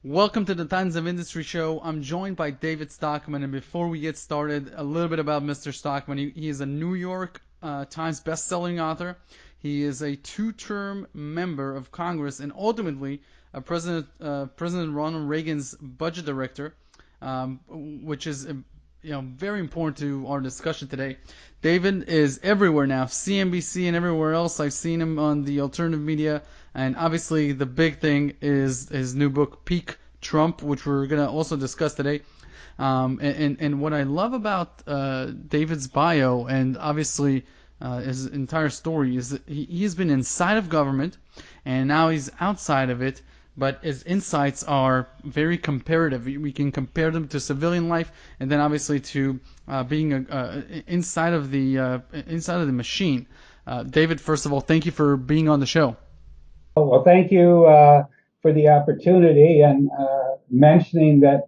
Welcome to the Tons of Industry Show. I'm joined by David Stockman, and before we get started, a little bit about Mr. Stockman. He is a New York Times best-selling author. He is a two-term member of Congress, and ultimately President Ronald Reagan's budget director, which is very important to our discussion today. David is everywhere now, CNBC and everywhere else. I've seen him on the alternative media, and obviously the big thing is his new book, Peak Trump, which we're gonna also discuss today. And what I love about David's bio and obviously his entire story is that he's been inside of government, and now he's outside of it, but his insights are very comparative. We can compare them to civilian life, and then obviously to being inside of the machine. David, first of all, thank you for being on the show. Oh, well, thank you for the opportunity and mentioning that,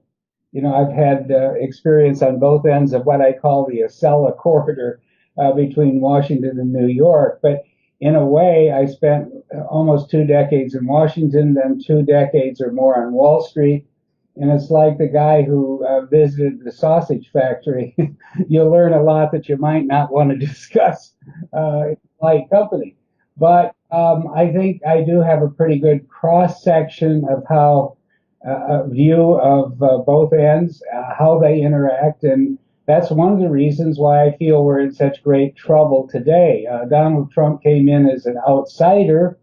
I've had experience on both ends of what I call the Acela corridor between Washington and New York. But in a way, I spent almost 2 decades in Washington, then 2 decades or more on Wall Street. And it's like the guy who visited the sausage factory. You learn a lot that you might not want to discuss in light company. But I think I do have a pretty good cross section of how a view of both ends, how they interact, and that's one of the reasons why I feel we're in such great trouble today. Donald Trump came in as an outsider.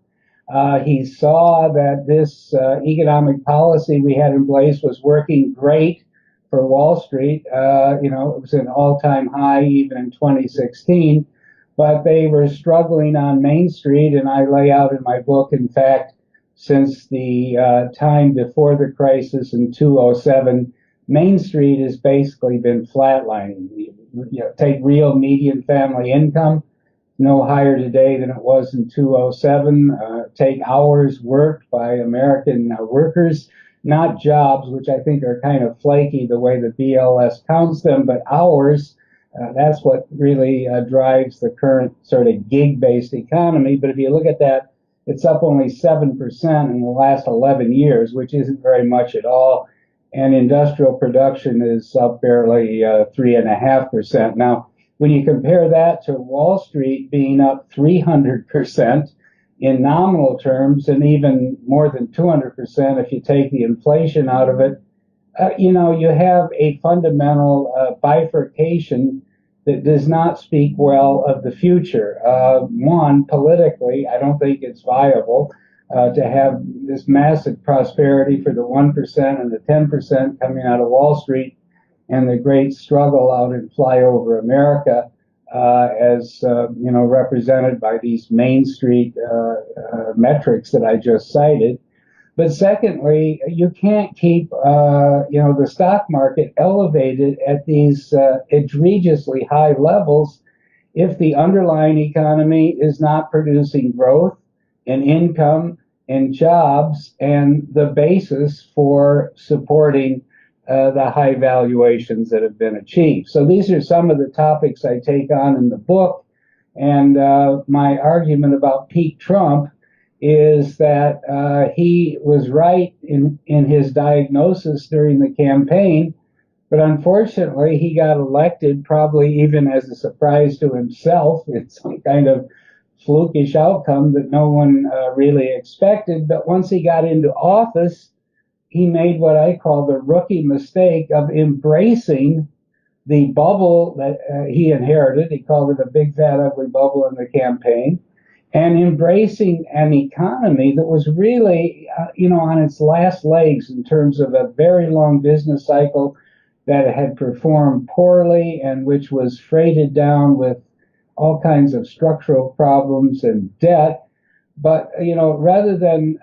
He saw that this economic policy we had in place was working great for Wall Street. It was an all-time high even in 2016, but they were struggling on Main Street, and I lay out in my book, in fact, since the time before the crisis in 2007, Main Street has basically been flatlining. Take real median family income, no higher today than it was in 2007. Take hours worked by American workers, not jobs, which I think are kind of flaky the way the BLS counts them, but hours. That's what really drives the current sort of gig-based economy. But if you look at that, it's up only 7% in the last 11 years, which isn't very much at all. And industrial production is up barely 3.5%. Now, when you compare that to Wall Street being up 300% in nominal terms, and even more than 200% if you take the inflation out of it, you have a fundamental bifurcation that does not speak well of the future. One, politically, I don't think it's viable to have this massive prosperity for the 1% and the 10% coming out of Wall Street, and the great struggle out in flyover America, as represented by these Main Street metrics that I just cited. But secondly, you can't keep, the stock market elevated at these egregiously high levels if the underlying economy is not producing growth and income and jobs and the basis for supporting the high valuations that have been achieved. So these are some of the topics I take on in the book. And my argument about peak Trump is that he was right in his diagnosis during the campaign, but unfortunately he got elected probably even as a surprise to himself. It's some kind of flukish outcome that no one really expected. But once he got into office, he made what I call the rookie mistake of embracing the bubble that he inherited. He called it a big, fat, ugly bubble in the campaign, and embracing an economy that was really, on its last legs in terms of a very long business cycle that had performed poorly and which was freighted down with all kinds of structural problems and debt. But, rather than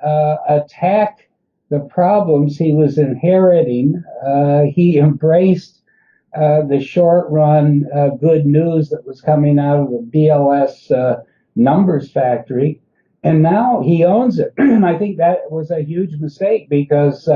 attack the problems he was inheriting, he embraced the short-run good news that was coming out of the BLS numbers factory, and now he owns it. I think that was a huge mistake because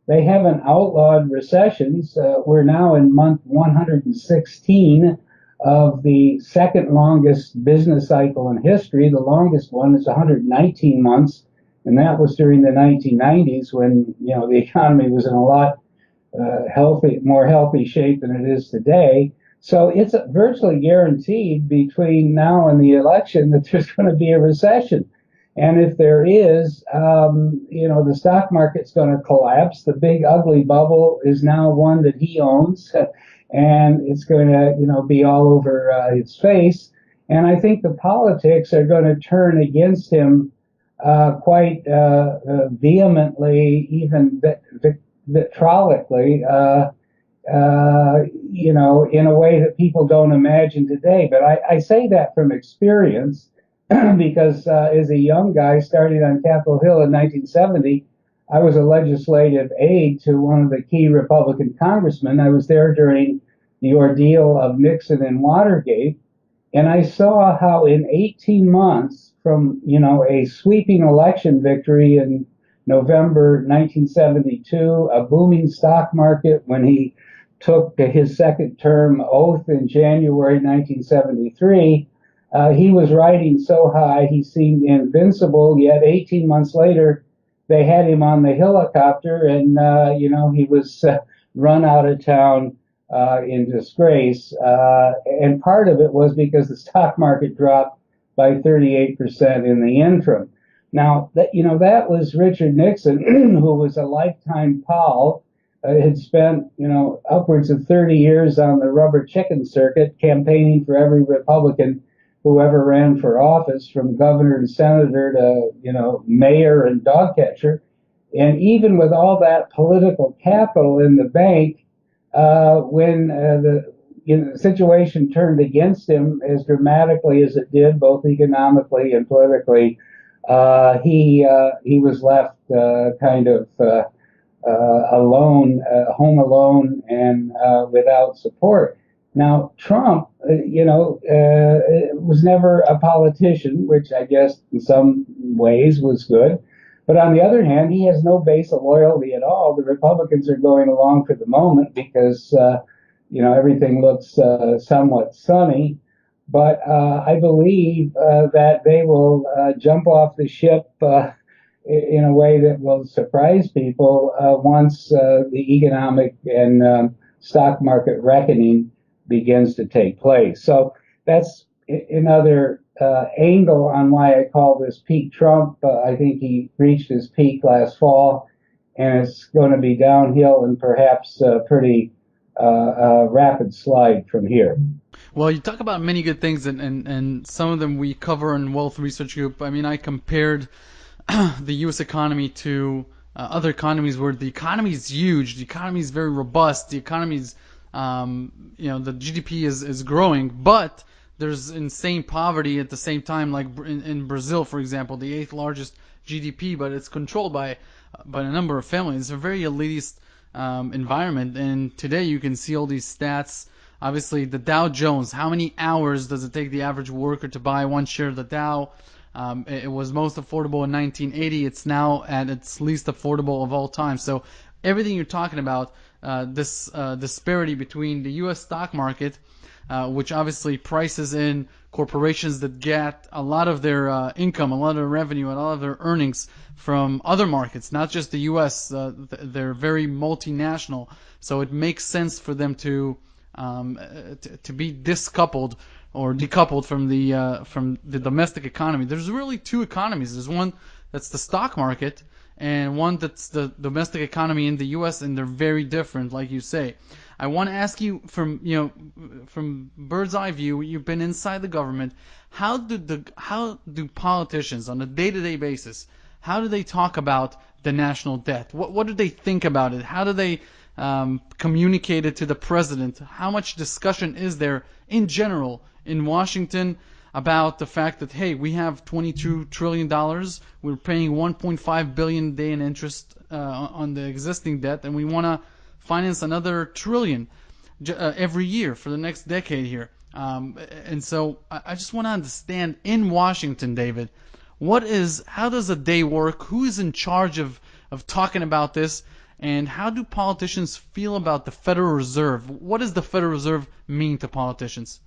they haven't outlawed recessions. We're now in month 116 of the second longest business cycle in history. The longest one is 119 months And that was during the 1990s when, the economy was in a lot more healthy shape than it is today. So it's virtually guaranteed between now and the election that there's going to be a recession. And if there is, the stock market's going to collapse. The big ugly bubble is now one that he owns, and it's going to, be all over his face. And I think the politics are going to turn against him quite vehemently, even vitriolically, in a way that people don't imagine today. But I say that from experience because as a young guy starting on Capitol Hill in 1970, I was a legislative aide to one of the key Republican congressmen. I was there during the ordeal of Nixon and Watergate, and I saw how in 18 months from, a sweeping election victory in November 1972, a booming stock market when he took his second term oath in January 1973, he was riding so high he seemed invincible, yet 18 months later, they had him on the helicopter and, he was run out of town in disgrace. And part of it was because the stock market dropped by 38% in the interim. Now, that was Richard Nixon, who was a lifetime pal, had spent, upwards of 30 years on the rubber chicken circuit campaigning for every Republican who ever ran for office, from governor and senator to, mayor and dog catcher. And even with all that political capital in the bank, when the situation turned against him as dramatically as it did, both economically and politically, he was left kind of alone, home alone, and without support. Now, Trump, was never a politician, which I guess in some ways was good. But on the other hand, he has no base of loyalty at all. The Republicans are going along for the moment because, everything looks somewhat sunny. But I believe that they will jump off the ship in a way that will surprise people once the economic and stock market reckoning begins to take place. So that's another angle on why I call this peak Trump. I think he reached his peak last fall, and it's going to be downhill and perhaps a pretty rapid slide from here. Well, you talk about many good things, and some of them we cover in Wealth Research Group. I mean, I compared the U.S. economy to other economies where the economy is huge, the economy is very robust, the economy is, the GDP is growing, but there's insane poverty at the same time, like in Brazil, for example, the eighth largest GDP, but it's controlled by a number of families. It's a very elitist environment, and today you can see all these stats. Obviously, the Dow Jones, how many hours does it take the average worker to buy one share of the Dow? It was most affordable in 1980. It's now at its least affordable of all time. So everything you're talking about, this disparity between the U.S. stock market, which obviously prices in corporations that get a lot of their income, a lot of their revenue, and a lot of their earnings from other markets, not just the U.S. They're very multinational, so it makes sense for them to be decoupled from the domestic economy. There's really two economies. There's one that's the stock market, and one that's the domestic economy in the U.S., and they're very different, like you say. I want to ask you from bird's eye view. You've been inside the government. How do politicians on a day-to-day basis? How do they talk about the national debt? What do they think about it? How do they communicate it to the president? How much discussion is there in general in Washington about the fact that, hey, we have $22 trillion, we're paying $1.5 billion a day in interest on the existing debt, and we want to finance another trillion every year for the next decade here. And so I just want to understand, in Washington, David, how does a day work? Who is in charge of talking about this? And how do politicians feel about the Federal Reserve? What does the Federal Reserve mean to politicians?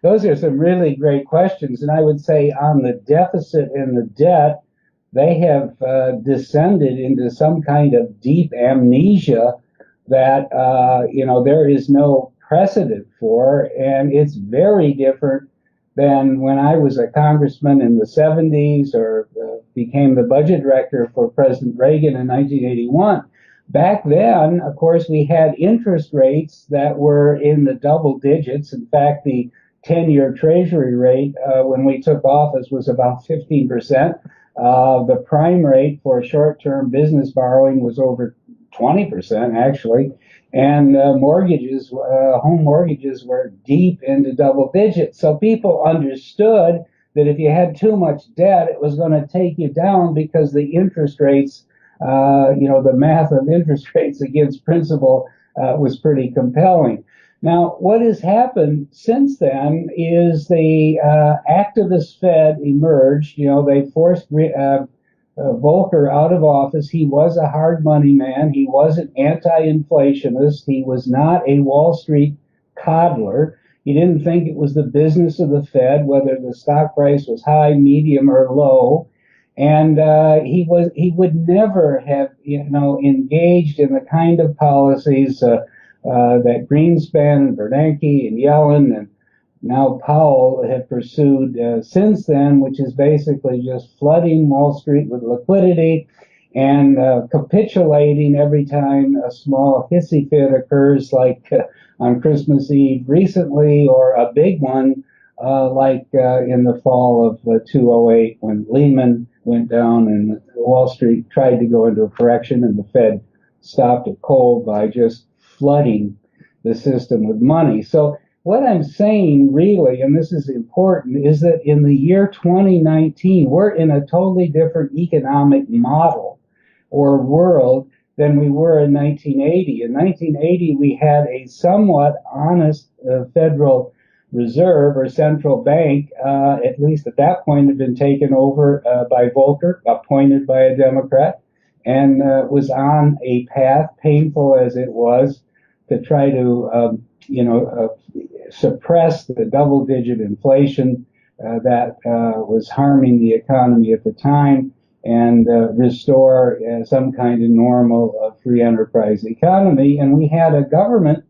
Those are some really great questions. And I would say on the deficit and the debt, they have descended into some kind of deep amnesia that there is no precedent for, and it's very different than when I was a congressman in the 70s or became the budget director for President Reagan in 1981. Back then, of course, we had interest rates that were in the double digits. In fact, the 10-year Treasury rate when we took office was about 15%. The prime rate for short-term business borrowing was over 20%, actually. And home mortgages were deep into double digits. So people understood that if you had too much debt, it was going to take you down because the interest rates, the math of interest rates against principal was pretty compelling. Now, what has happened since then is the activist Fed emerged. They forced Volcker out of office. He was a hard money man. He was an anti-inflationist. He was not a Wall Street coddler. He didn't think it was the business of the Fed, whether the stock price was high, medium, or low. And he would never have engaged in the kind of policies that Greenspan, Bernanke, and Yellen, and now Powell have pursued since then, which is basically just flooding Wall Street with liquidity and capitulating every time a small hissy fit occurs, like on Christmas Eve recently, or a big one like in the fall of 2008 when Lehman went down and Wall Street tried to go into a correction and the Fed stopped it cold by just flooding the system with money. So what I'm saying really, and this is important, is that in the year 2019, we're in a totally different economic model or world than we were in 1980. In 1980, we had a somewhat honest Federal Reserve or central bank, at least at that point, had been taken over by Volcker, appointed by a Democrat, and was on a path, painful as it was, to try to suppress the double-digit inflation that was harming the economy at the time and restore some kind of normal free enterprise economy. And we had a government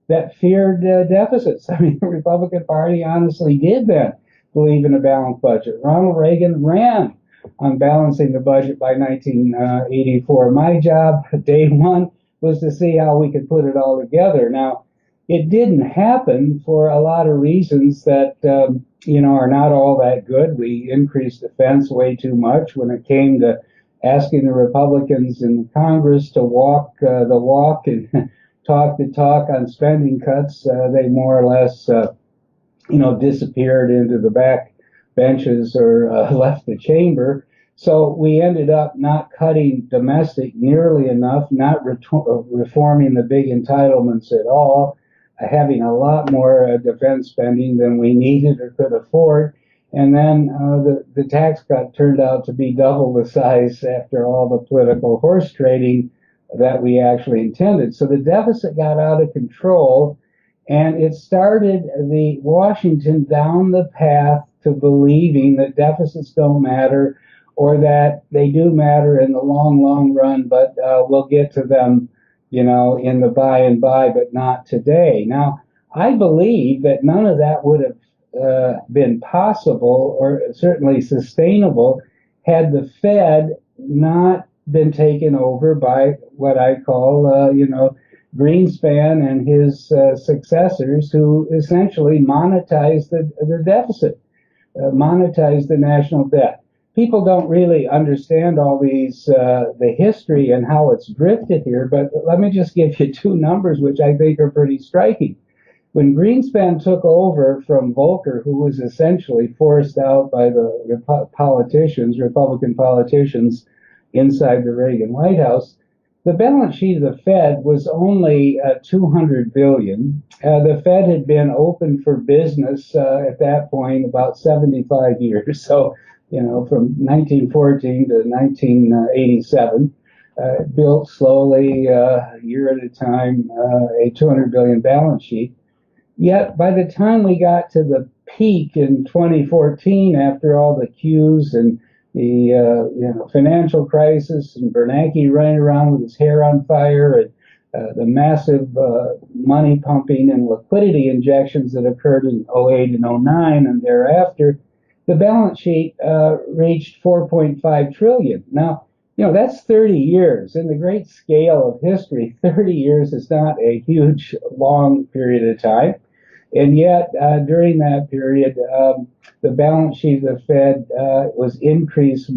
that feared deficits. I mean, the Republican Party honestly did then believe in a balanced budget. Ronald Reagan ran on balancing the budget by 1984. My job, day one, was to see how we could put it all together. Now, it didn't happen for a lot of reasons that, are not all that good. We increased defense way too much when it came to asking the Republicans in Congress to walk the walk and talk the talk on spending cuts. They more or less, disappeared into the back benches or left the chamber. So we ended up not cutting domestic nearly enough, not reforming the big entitlements at all, having a lot more defense spending than we needed or could afford. And then the tax cut turned out to be double the size after all the political horse trading that we actually intended. So the deficit got out of control, and it started the Washington down the path to believing that deficits don't matter, or that they do matter in the long, long run, but we'll get to them, in the by and by, but not today. Now, I believe that none of that would have been possible or certainly sustainable had the Fed not been taken over by what I call, Greenspan and his successors, who essentially monetized the deficit, monetized the national debt. People don't really understand all these, the history and how it's drifted here, but let me just give you two numbers which I think are pretty striking. When Greenspan took over from Volcker, who was essentially forced out by the Republican politicians inside the Reagan White House, the balance sheet of the Fed was only $200 billion. The Fed had been open for business at that point about 75 years. So, from 1914 to 1987, built slowly, a year at a time, a $200 billion balance sheet. Yet by the time we got to the peak in 2014, after all the QEs and financial crisis and Bernanke running around with his hair on fire, and the massive money pumping and liquidity injections that occurred in '08 and '09 and thereafter, the balance sheet reached 4.5 trillion. Now, that's 30 years. In the great scale of history, 30 years is not a huge, long period of time. And yet, during that period, the balance sheet of the Fed was increased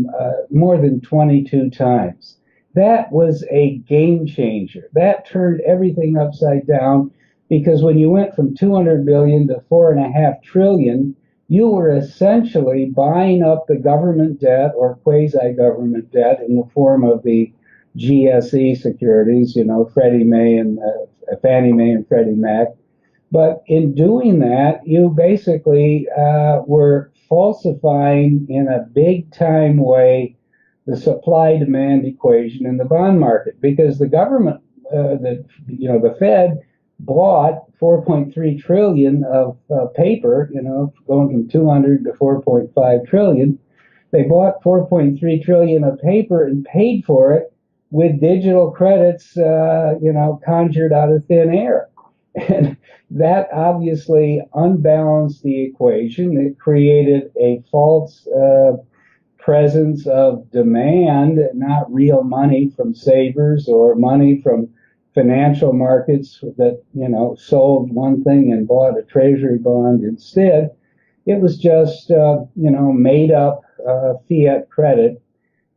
more than 22 times. That was a game changer. That turned everything upside down, because when you went from 200 billion to 4.5 trillion, you were essentially buying up the government debt or quasi-government debt in the form of the GSE securities, Fannie Mae and Freddie Mac. But in doing that, you basically were falsifying in a big time way the supply demand equation in the bond market, because the government, the Fed bought 4.3 trillion of paper, going from 200 to 4.5 trillion. They bought 4.3 trillion of paper and paid for it with digital credits, conjured out of thin air. And that obviously unbalanced the equation. It created a false presence of demand, not real money from savers or money from financial markets that, sold one thing and bought a treasury bond instead. It was just, made up fiat credit.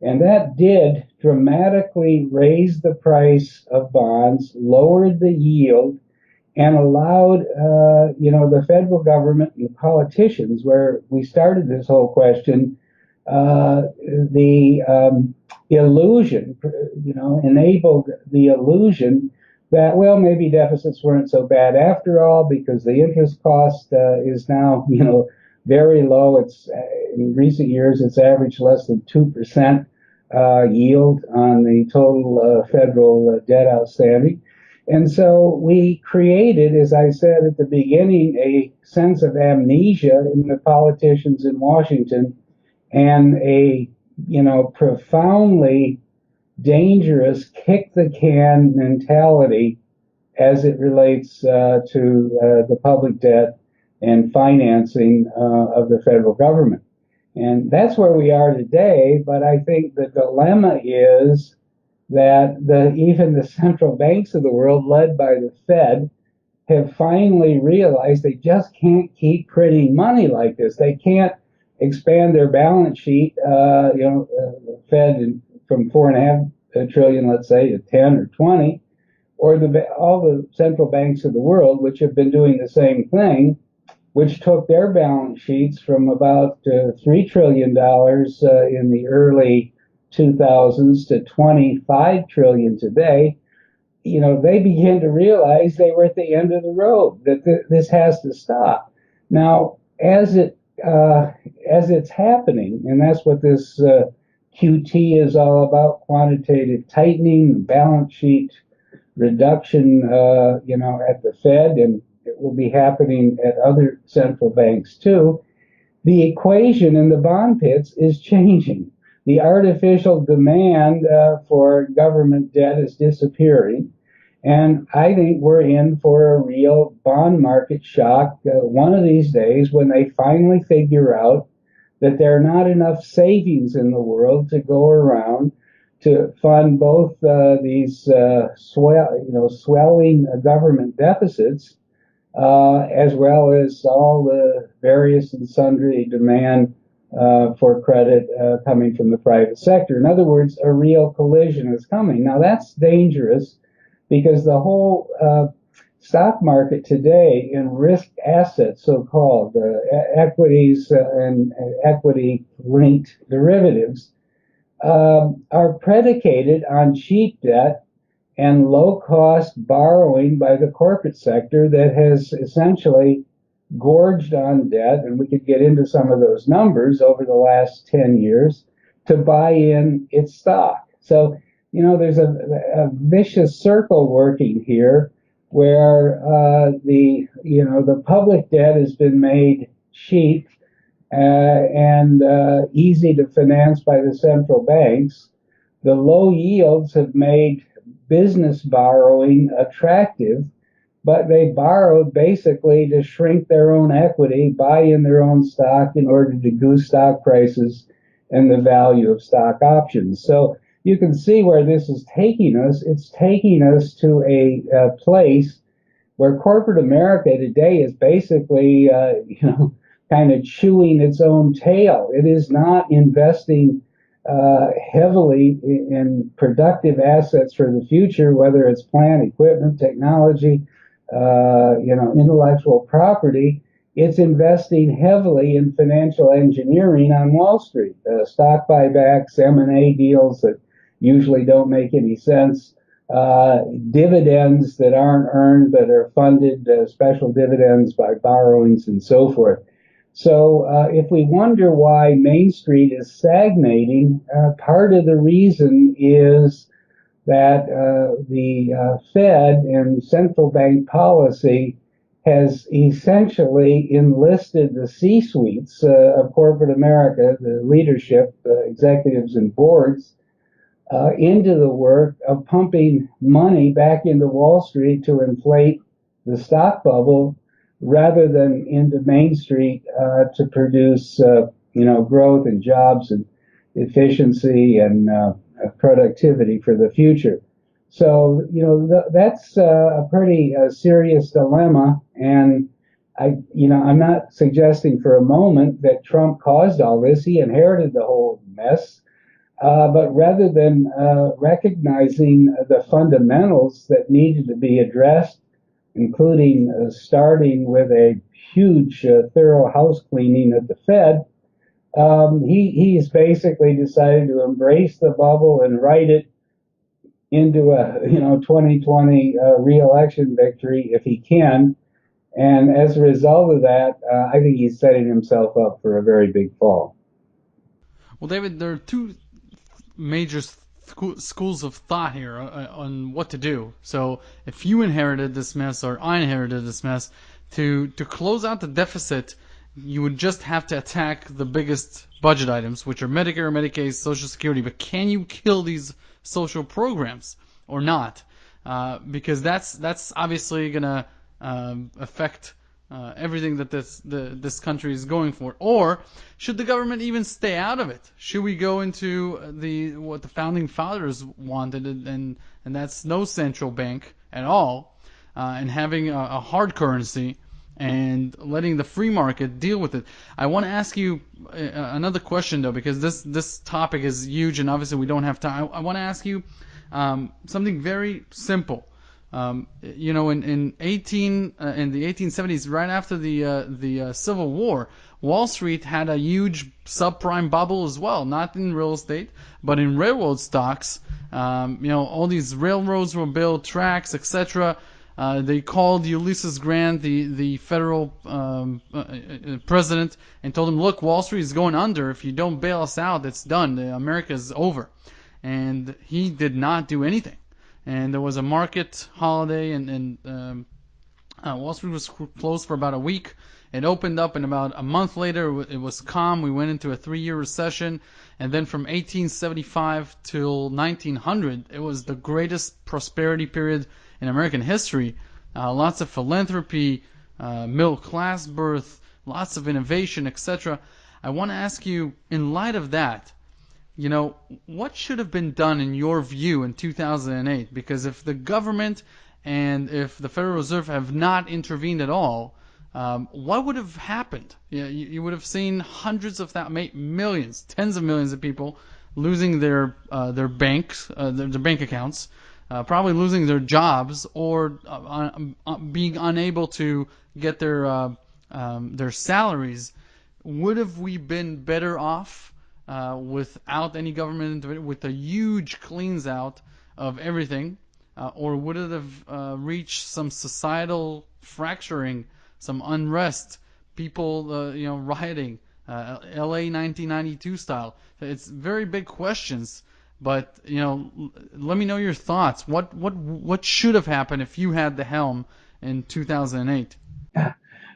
And that did dramatically raise the price of bonds, lowered the yield, and allowed, the federal government and the politicians, where we started this whole question, the illusion, enabled the illusion that, well, maybe deficits weren't so bad after all, because the interest cost is now, very low. It's in recent years, it's averaged less than 2% yield on the total federal debt outstanding. And so we created, as I said at the beginning, a sense of amnesia in the politicians in Washington, and a, profoundly dangerous kick the can mentality as it relates to the public debt and financing of the federal government. And that's where we are today. But I think the dilemma is that even the central banks of the world, led by the Fed, have finally realized they just can't keep printing money like this. They can't expand their balance sheet, the Fed from 4.5 trillion, let's say, to 10 or 20, or all the central banks of the world, which have been doing the same thing, which took their balance sheets from about $3 trillion in the early 2000s to 25 trillion today. They began to realize they were at the end of the road, that this has to stop. Now, as it's happening, and that's what this QT is all about, quantitative tightening, balance sheet reduction, at the Fed, and it will be happening at other central banks too. The equation in the bond pits is changing. The artificial demand for government debt is disappearing. And I think we're in for a real bond market shock one of these days, when they finally figure out that there are not enough savings in the world to go around to fund both these swelling government deficits, as well as all the various and sundry demand for credit coming from the private sector. In other words, a real collision is coming. Now, that's dangerous, because the whole stock market today in risk assets, so-called equities and equity-linked derivatives, are predicated on cheap debt and low-cost borrowing by the corporate sector that has essentially gorged on debt, and we could get into some of those numbers over the last 10 years, to buy in its stock. So, there's a vicious circle working here, where the public debt has been made cheap and easy to finance by the central banks. The low yields have made business borrowing attractive, but they borrowed basically to shrink their own equity, buy in their own stock in order to goose stock prices and the value of stock options. So you can see where this is taking us. It's taking us to a place where corporate America today is basically, kind of chewing its own tail. It is not investing heavily in productive assets for the future, whether it's plant, equipment, technology, intellectual property. It's investing heavily in financial engineering on Wall Street, stock buybacks, M&A deals that usually don't make any sense, dividends that aren't earned but are funded, special dividends by borrowings and so forth. So if we wonder why Main Street is stagnating, part of the reason is that the Fed and central bank policy has essentially enlisted the C-suites of corporate America, the leadership, executives and boards, into the work of pumping money back into Wall Street to inflate the stock bubble rather than into Main Street to produce, growth and jobs and efficiency and productivity for the future. So, that's a pretty serious dilemma. And I'm not suggesting for a moment that Trump caused all this. He inherited the whole mess. But rather than recognizing the fundamentals that needed to be addressed, including starting with a huge, thorough house cleaning at the Fed, he's basically decided to embrace the bubble and write it into a 2020 re-election victory if he can. And as a result of that, I think he's setting himself up for a very big fall. Well, David, there are two major schools of thought here on what to do. So if you inherited this mess or I inherited this mess, to close out the deficit, you would just have to attack the biggest budget items, which are Medicare, Medicaid, Social Security. But can you kill these social programs or not? Because that's obviously going to affect everything that this country is going for. Or should the government even stay out of it? Should we go into what the founding fathers wanted, and that's no central bank at all, and having a hard currency and letting the free market deal with it? I want to ask you another question though, because this topic is huge, and obviously we don't have time. I want to ask you something very simple. In the 1870s, right after the Civil War, Wall Street had a huge subprime bubble as well, not in real estate, but in railroad stocks. All these railroads were built, tracks, etc. They called Ulysses Grant, the federal president, and told him, "Look, Wall Street is going under. If you don't bail us out, it's done. America is over." And he did not do anything. And there was a market holiday, and Wall Street was closed for about a week. It opened up, and about a month later, it was calm. We went into a 3-year recession, and then from 1875 till 1900, it was the greatest prosperity period in American history. Lots of philanthropy, middle class birth, lots of innovation, etc. I want to ask you, in light of that, what should have been done in your view in 2008? Because if the government and if the Federal Reserve have not intervened at all, what would have happened? You would have seen hundreds of millions, tens of millions of people losing their banks, their bank accounts, probably losing their jobs, or being unable to get their salaries. Would have we been better off without any government, with a huge cleans out of everything, or would it have reached some societal fracturing, some unrest, people rioting, LA 1992 style? It's very big questions, but let me know your thoughts. What should have happened if you had the helm in 2008?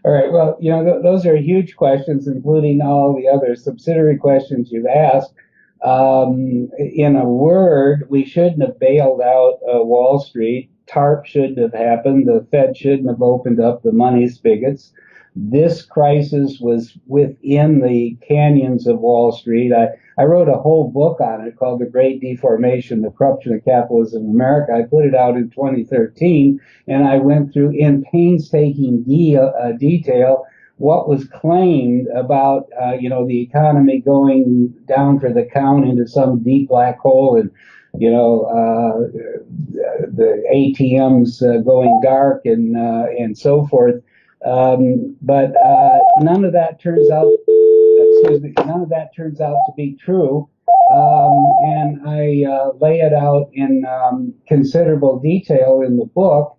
All right. Well, those are huge questions, including all the other subsidiary questions you've asked. In a word, we shouldn't have bailed out Wall Street. Tarp shouldn't have happened. The Fed shouldn't have opened up the money spigots. This crisis was within the canyons of Wall Street. I wrote a whole book on it called The Great Deformation, The Corruption of Capitalism in America. I put it out in 2013, and I went through in painstaking detail what was claimed about, the economy going down for the count into some deep black hole, and the ATMs going dark, and so forth. But none of that turns out. Excuse me. None of that turns out to be true. And I lay it out in considerable detail in the book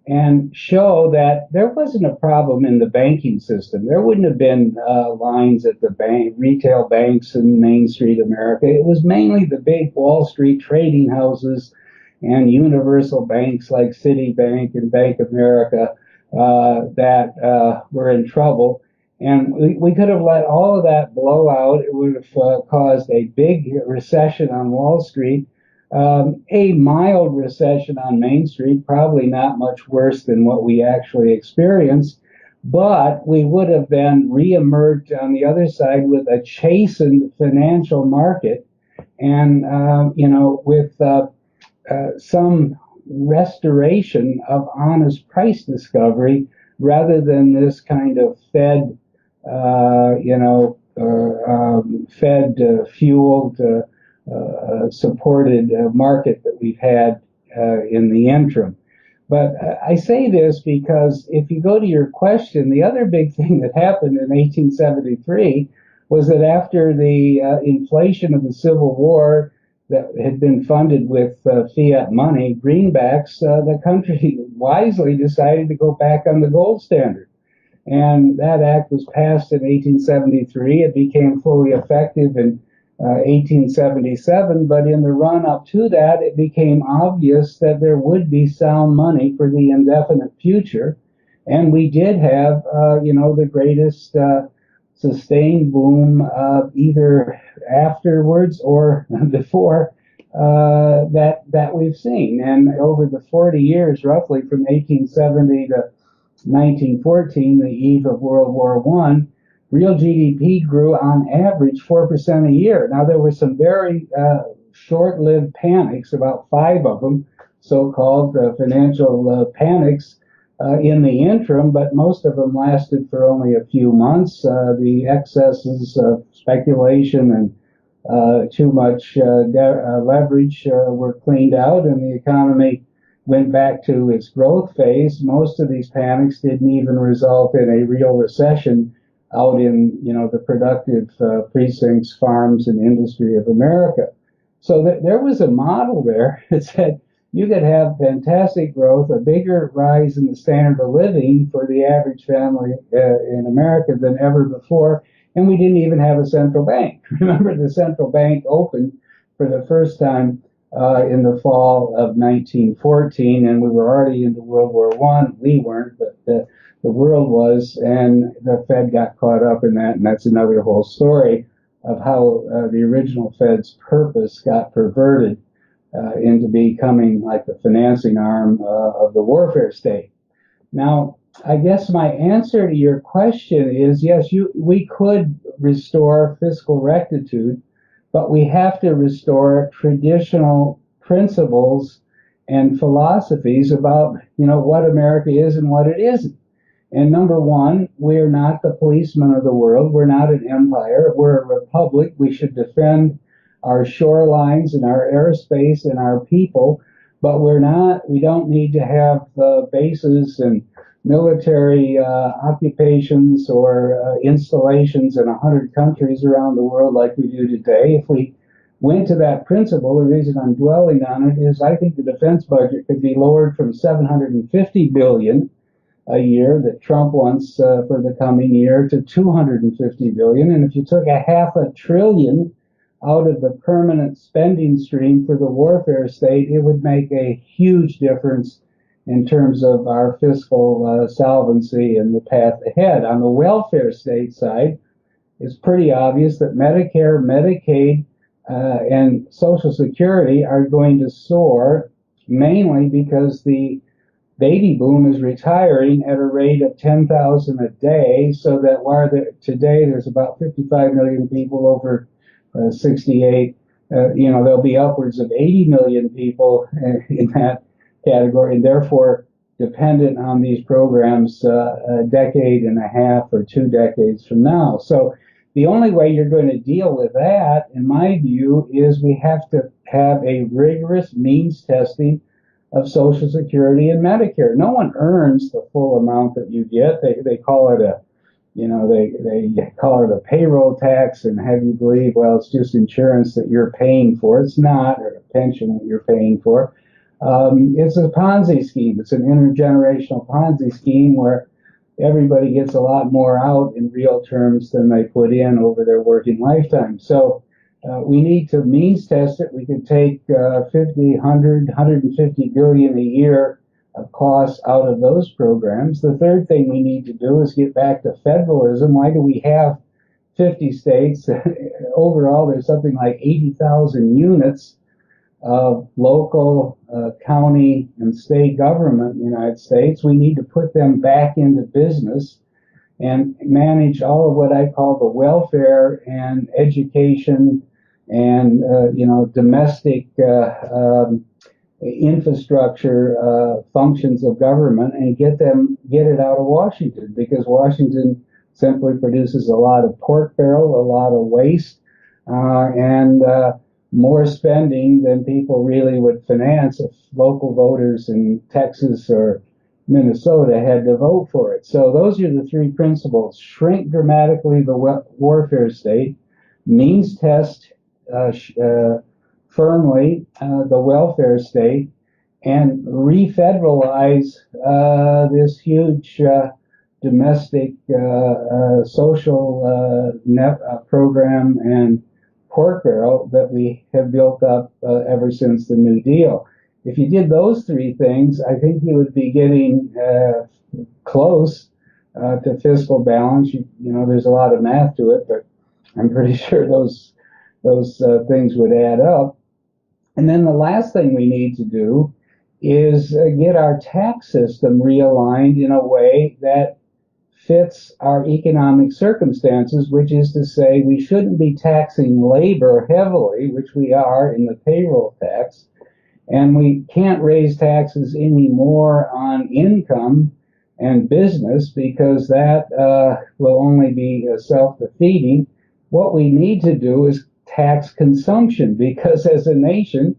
and show that there wasn't a problem in the banking system. There wouldn't have been lines at the retail banks in Main Street America. It was mainly the big Wall Street trading houses and universal banks like Citibank and Bank of America that were in trouble. And we could have let all of that blow out. It would have caused a big recession on Wall Street, a mild recession on Main Street, probably not much worse than what we actually experienced. But we would have then reemerged on the other side with a chastened financial market and, with some restoration of honest price discovery rather than this kind of Fed Fed fueled, supported market that we've had in the interim. But I say this because if you go to your question, the other big thing that happened in 1873 was that after the inflation of the Civil War that had been funded with fiat money, greenbacks, the country wisely decided to go back on the gold standard. And that act was passed in 1873. It became fully effective in 1877. But in the run up to that, it became obvious that there would be sound money for the indefinite future. And we did have, the greatest sustained boom either afterwards or before that we've seen. And over the 40 years, roughly from 1870 to 1914, the eve of World War I, real GDP grew on average 4% a year. Now, there were some very short-lived panics, about 5 of them, so-called financial panics in the interim, but most of them lasted for only a few months. The excesses of speculation and too much leverage were cleaned out, and the economy went back to its growth phase. Most of these panics didn't even result in a real recession out in, the productive precincts, farms, and industry of America. So there was a model there that said you could have fantastic growth, a bigger rise in the standard of living for the average family in America than ever before, and we didn't even have a central bank. Remember, the central bank opened for the first time in the fall of 1914, and we were already into World War I. We weren't, but the world was, and the Fed got caught up in that, and that's another whole story of how the original Fed's purpose got perverted into becoming like the financing arm of the warfare state. Now, I guess my answer to your question is yes, we could restore fiscal rectitude, but we have to restore traditional principles and philosophies about, what America is and what it isn't. And number one, we're not the policemen of the world. We're not an empire. We're a republic. We should defend our shorelines and our airspace and our people, but we don't need to have bases and military occupations or installations in 100 countries around the world like we do today. If we went to that principle, the reason I'm dwelling on it is I think the defense budget could be lowered from $750 billion a year that Trump wants for the coming year to $250 billion. And if you took $500 billion out of the permanent spending stream for the warfare state, it would make a huge difference in terms of our fiscal solvency and the path ahead. On the welfare state side, it's pretty obvious that Medicare, Medicaid, and Social Security are going to soar, mainly because the baby boom is retiring at a rate of 10,000 a day, so that while today there's about 55 million people over 68, there'll be upwards of 80 million people in that category, and therefore dependent on these programs a decade and a half or 2 decades from now. So the only way you're going to deal with that, in my view, is we have to have a rigorous means testing of Social Security and Medicare. No one earns the full amount that you get. They call it they call it a payroll tax and have you believe, well, it's just insurance that you're paying for. It's not, or a pension that you're paying for. It's a Ponzi scheme. It's an intergenerational Ponzi scheme where everybody gets a lot more out in real terms than they put in over their working lifetime. So we need to means test it. We could take 50, 100, 150 billion a year of costs out of those programs. The third thing we need to do is get back to federalism. Why do we have 50 states? Overall, there's something like 80,000 units of local, county, and state government in the United States. We need to put them back into business and manage all of what I call the welfare and education and domestic infrastructure functions of government and get it out of Washington, because Washington simply produces a lot of pork barrel, a lot of waste, and more spending than people really would finance if local voters in Texas or Minnesota had to vote for it. So those are the three principles: shrink dramatically the warfare state, means test firmly the welfare state, and refederalize this huge domestic social program and pork barrel that we have built up ever since the New Deal. If you did those three things, I think you would be getting close to fiscal balance. There's a lot of math to it, but I'm pretty sure those things would add up. And then the last thing we need to do is get our tax system realigned in a way that fits our economic circumstances, which is to say we shouldn't be taxing labor heavily, which we are in the payroll tax, and we can't raise taxes anymore on income and business because that will only be self-defeating. What we need to do is tax consumption, because as a nation,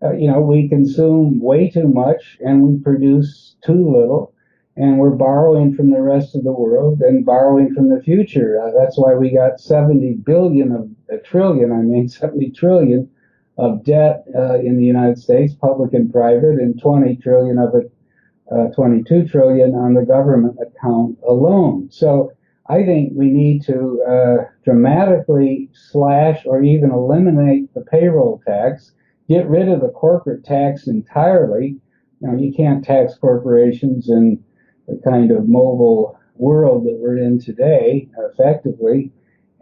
we consume way too much and we produce too little, and we're borrowing from the rest of the world and borrowing from the future. That's why we got 70 trillion of debt in the United States, public and private, and 20 trillion of it, 22 trillion on the government account alone. So I think we need to dramatically slash or even eliminate the payroll tax, get rid of the corporate tax entirely. You can't tax corporations in the kind of mobile world that we're in today effectively,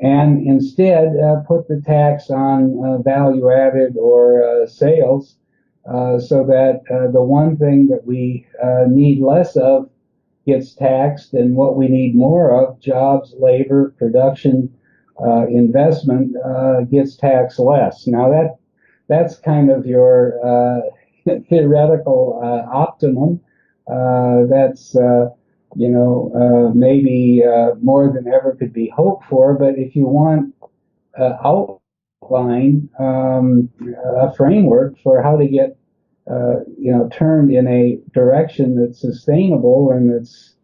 and instead put the tax on value added or sales, so that the one thing that we need less of gets taxed, and what we need more of, jobs, labor, production, investment, gets taxed less. Now that's kind of your theoretical optimum. That's maybe more than ever could be hoped for. But if you want outline a framework for how to get turned in a direction that's sustainable and that's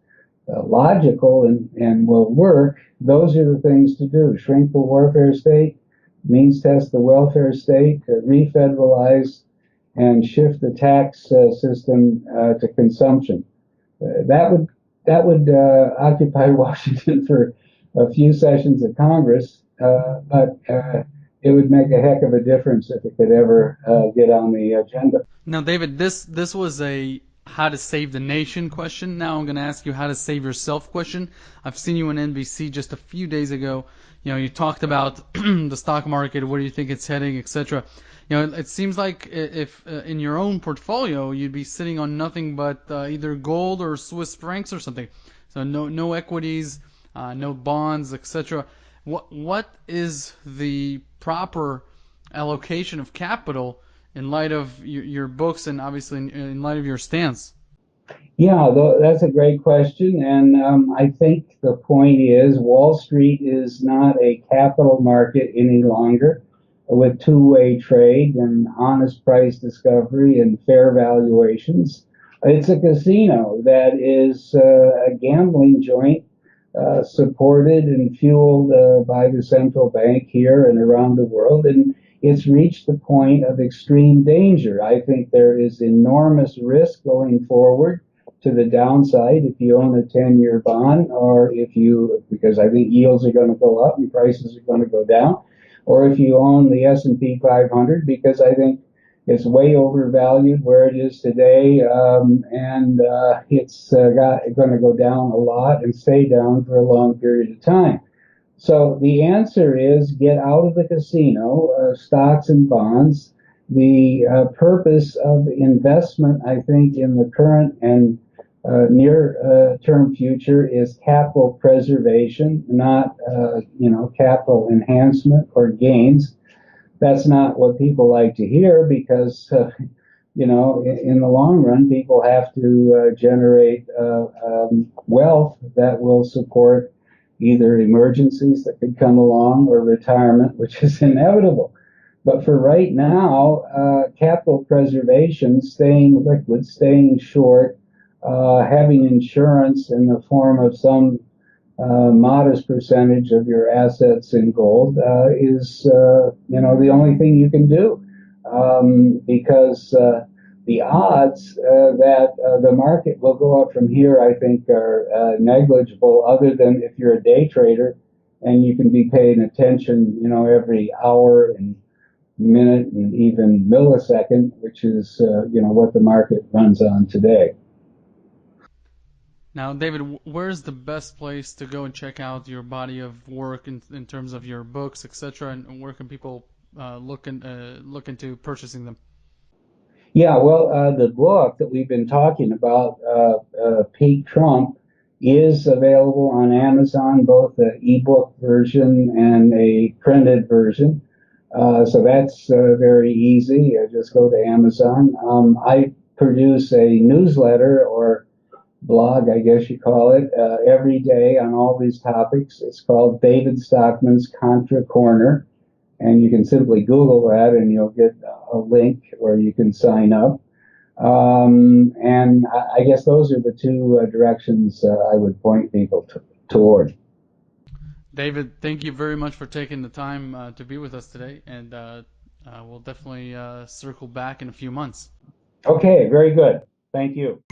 logical and will work, those are the things to do: shrink the warfare state, means test the welfare state, refederalize, and shift the tax system to consumption. That would occupy Washington for a few sessions of Congress, but it would make a heck of a difference if it could ever get on the agenda. Now, David, this was a how to save the nation question. Now I'm going to ask you how to save yourself question. I've seen you on NBC just a few days ago. You talked about the stock market, where do you think it's heading, etc. It seems like if in your own portfolio you'd be sitting on nothing but either gold or Swiss francs or something. So no equities, no bonds, etc. What is the proper allocation of capital in light of your books and obviously in light of your stance? Yeah, that's a great question. And I think the point is Wall Street is not a capital market any longer with two-way trade and honest price discovery and fair valuations. It's a casino that is a gambling joint supported and fueled by the central bank here and around the world. And it's reached the point of extreme danger. I think there is enormous risk going forward to the downside if you own a 10-year bond, or if you, because I think yields are going to go up and prices are going to go down, or if you own the S&P 500, because I think it's way overvalued where it is today, and it's going to go down a lot and stay down for a long period of time. So the answer is get out of the casino, stocks and bonds. The purpose of investment, I think, in the current and near-term future is capital preservation, not capital enhancement or gains. That's not what people like to hear because in the long run, people have to generate wealth that will support either emergencies that could come along or retirement, which is inevitable. But for right now, capital preservation, staying liquid, staying short, having insurance in the form of some modest percentage of your assets in gold is, the only thing you can do, because the odds that the market will go up from here, I think, are negligible. Other than if you're a day trader and you can be paying attention, every hour and minute and even millisecond, which is, what the market runs on today. Now, David, where's the best place to go and check out your body of work in terms of your books, etc., and where can people look into purchasing them? Yeah, well, the book that we've been talking about, Peak Trump, is available on Amazon, both the ebook version and a printed version. So that's very easy. Just go to Amazon. I produce a newsletter or blog, I guess you call it, every day on all these topics. It's called David Stockman's Contra Corner, and you can simply Google that and you'll get a link where you can sign up. And I guess those are the two directions I would point people toward. David, thank you very much for taking the time to be with us today, and we'll definitely circle back in a few months. Okay, very good. Thank you.